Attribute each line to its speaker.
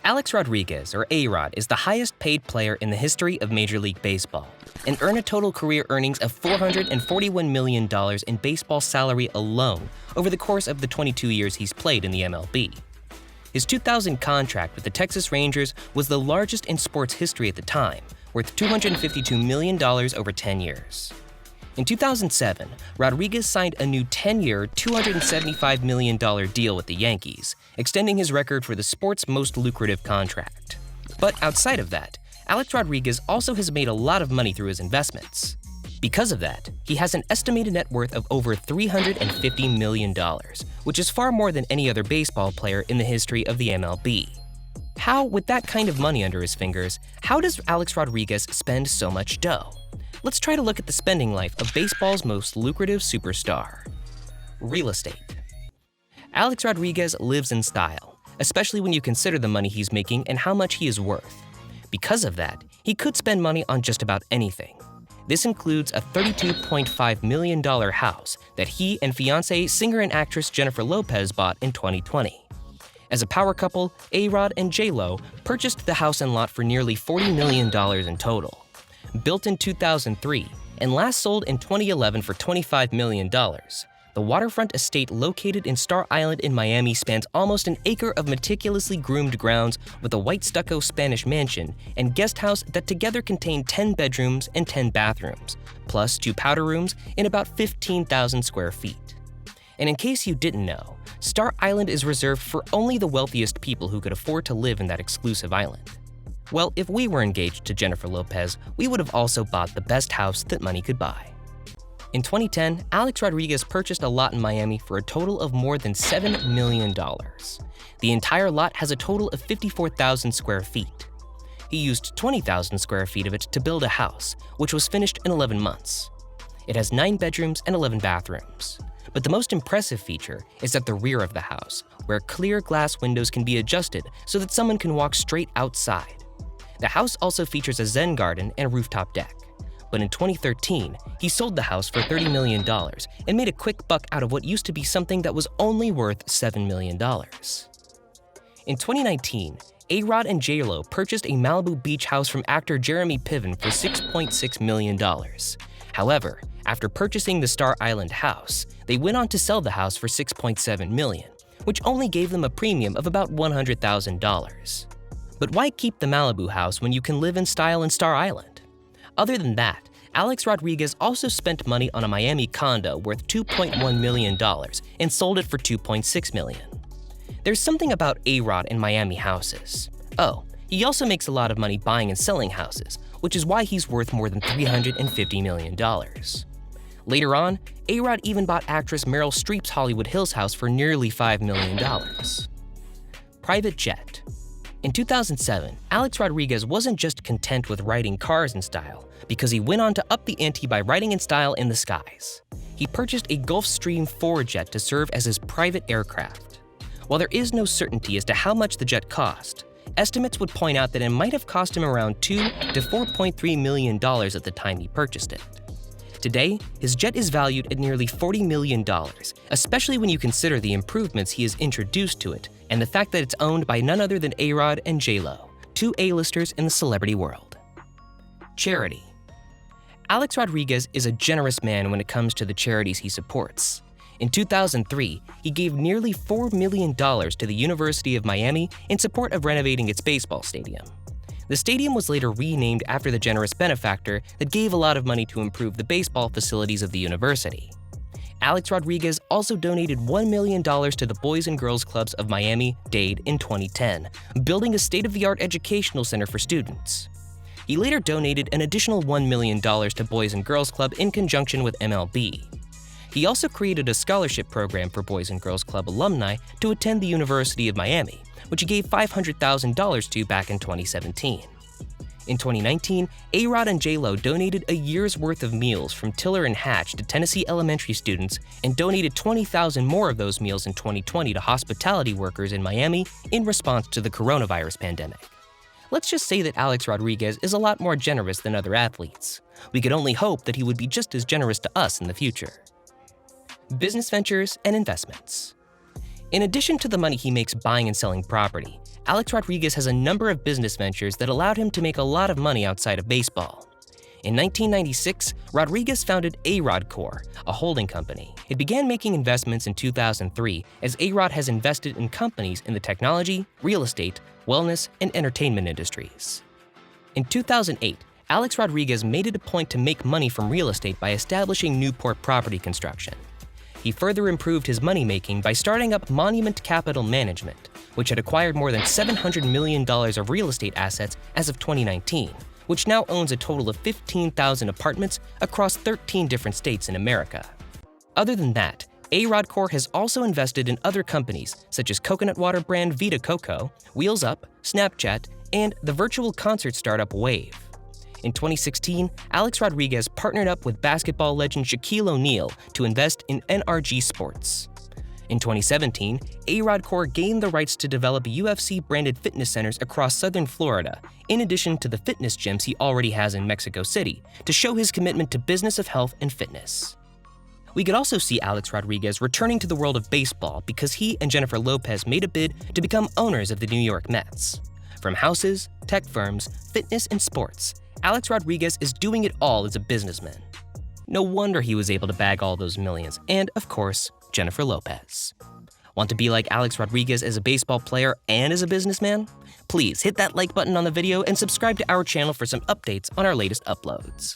Speaker 1: Alex Rodriguez, or A-Rod, is the highest-paid player in the history of Major League Baseball and earned a total career earnings of $441 million in baseball salary alone over the course of the 22 years he's played in the MLB. His 2000 contract with the Texas Rangers was the largest in sports history at the time, worth $252 million over 10 years. In 2007, Rodriguez signed a new 10-year, $275 million deal with the Yankees, extending his record for the sport's most lucrative contract. But outside of that, Alex Rodriguez also has made a lot of money through his investments. Because of that, he has an estimated net worth of over $350 million, which is far more than any other baseball player in the history of the MLB. How, with that kind of money under his fingers, how does Alex Rodriguez spend so much dough? Let's try to look at the spending life of baseball's most lucrative superstar. Real estate. Alex Rodriguez lives in style, especially when you consider the money he's making and how much he is worth. Because of that, he could spend money on just about anything. This includes a $32.5 million house that he and fiancée, singer and actress Jennifer Lopez bought in 2020. As a power couple, A-Rod and J-Lo purchased the house and lot for nearly $40 million in total. Built in 2003 and last sold in 2011 for $25 million, the waterfront estate located in Star Island in Miami spans almost an acre of meticulously groomed grounds with a white stucco Spanish mansion and guest house that together contain 10 bedrooms and 10 bathrooms, plus 2 powder rooms in about 15,000 square feet. And in case you didn't know, Star Island is reserved for only the wealthiest people who could afford to live in that exclusive island. Well, if we were engaged to Jennifer Lopez, we would have also bought the best house that money could buy. In 2010, Alex Rodriguez purchased a lot in Miami for a total of more than $7 million. The entire lot has a total of 54,000 square feet. He used 20,000 square feet of it to build a house, which was finished in 11 months. It has 9 bedrooms and 11 bathrooms. But the most impressive feature is at the rear of the house, where clear glass windows can be adjusted so that someone can walk straight outside. The house also features a Zen garden and rooftop deck. But in 2013, he sold the house for $30 million and made a quick buck out of what used to be something that was only worth $7 million. In 2019, A-Rod and J-Lo purchased a Malibu beach house from actor Jeremy Piven for $6.6 million. However, after purchasing the Star Island house, they went on to sell the house for $6.7 million, which only gave them a premium of about $100,000. But why keep the Malibu house when you can live in style in Star Island? Other than that, Alex Rodriguez also spent money on a Miami condo worth $2.1 million and sold it for $2.6 million. There's something about A-Rod in Miami houses. Oh, he also makes a lot of money buying and selling houses, which is why he's worth more than $350 million. Later on, A-Rod even bought actress MERRYL Streep's Hollywood Hills house for nearly $5 million. Private jet. In 2007, Alex Rodriguez wasn't just content with riding cars in style, because he went on to up the ante by riding in style in the skies. He purchased a Gulfstream IV jet to serve as his private aircraft. While there is no certainty as to how much the jet cost, estimates would point out that it might have cost him around $2 to $4.3 million at the time he purchased it. Today, his jet is valued at nearly $40 million, especially when you consider the improvements he has introduced to it and the fact that it's owned by none other than A-Rod and J-Lo, 2 A-listers in the celebrity world. Charity. Alex Rodriguez is a generous man when it comes to the charities he supports. In 2003, he gave nearly $4 million to the University of Miami in support of renovating its baseball stadium. The stadium was later renamed after the generous benefactor that gave a lot of money to improve the baseball facilities of the university. Alex Rodriguez also donated $1 million to the Boys and Girls Clubs of Miami-Dade in 2010, building a state-of-the-art educational center for students. He later donated an additional $1 million to Boys and Girls Club in conjunction with MLB. He also created a scholarship program for Boys and Girls Club alumni to attend the University of Miami, which he gave $500,000 to back in 2017. In 2019, A-Rod and J-Lo donated a year's worth of meals from Tiller and Hatch to Tennessee elementary students and donated 20,000 more of those meals in 2020 to hospitality workers in Miami in response to the coronavirus pandemic. Let's just say that Alex Rodriguez is a lot more generous than other athletes. We could only hope that he would be just as generous to us in the future. Business ventures and investments. In addition to the money he makes buying and selling property, Alex Rodriguez has a number of business ventures that allowed him to make a lot of money outside of baseball. In 1996, Rodriguez founded A-Rod Corp., a holding company. It began making investments in 2003, as A-Rod has invested in companies in the technology, real estate, wellness, and entertainment industries. In 2008, Alex Rodriguez made it a point to make money from real estate by establishing Newport Property Construction. He further improved his money-making by starting up Monument Capital Management, which had acquired more than $700 million of real estate assets as of 2019, which now owns a total of 15,000 apartments across 13 different states in America. Other than that, A-Rod Corp has also invested in other companies such as coconut water brand VITA COCO, Wheels Up, Snapchat, and the virtual concert startup Wave. In 2016, Alex Rodriguez partnered up with basketball legend Shaquille O'Neal to invest in NRG Sports. In 2017, A-Rod Corp gained the rights to develop UFC-branded fitness centers across southern Florida, in addition to the fitness gyms he already has in Mexico City, to show his commitment to business of health and fitness. We could also see Alex Rodriguez returning to the world of baseball because he and Jennifer Lopez made a bid to become owners of the New York Mets. From houses, tech firms, fitness, and sports, Alex Rodriguez is doing it all as a businessman. No wonder he was able to bag all those millions, and of course, Jennifer Lopez. Want to be like Alex Rodriguez as a baseball player and as a businessman? Please hit that like button on the video and subscribe to our channel for some updates on our latest uploads.